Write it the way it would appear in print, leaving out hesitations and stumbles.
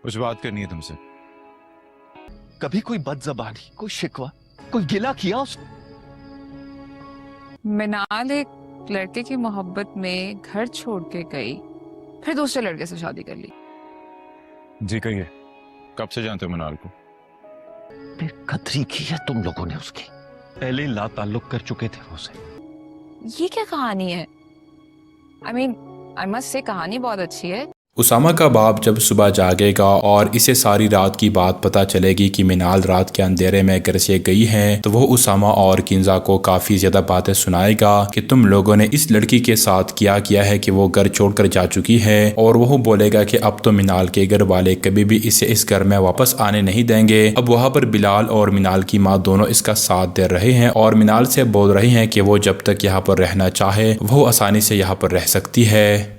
कुछ बात करनी है तुमसे। कभी कोई बदजबानी, कोई शिकवा, कोई गिला किया उसने? मिनाल एक लड़के की मोहब्बत में घर छोड़ के गई, फिर दूसरे लड़के से शादी कर ली। जी कहिए, कब से जानते हो मिनाल को? बेकदरी की है तुम लोगों ने उसकी। पहले ही ला ताल्लुक कर चुके थे वो उसे। ये क्या कहानी है? आई मस्ट से कहानी बहुत अच्छी है। उसामा का बाप जब सुबह जागेगा और इसे सारी रात की बात पता चलेगी कि मिनाल रात के अंधेरे में घर से गई है, तो वो उसामा और किंजा को काफ़ी ज़्यादा बातें सुनाएगा कि तुम लोगों ने इस लड़की के साथ क्या किया है कि वो घर छोड़कर जा चुकी है। और वो बोलेगा कि अब तो मिनाल के घर वाले कभी भी इसे इस घर में वापस आने नहीं देंगे। अब वहाँ पर बिलाल और मिनाल की माँ दोनों इसका साथ दे रहे हैं और मिनाल से बोल रहे हैं कि वो जब तक यहाँ पर रहना चाहे वो आसानी से यहाँ पर रह सकती है।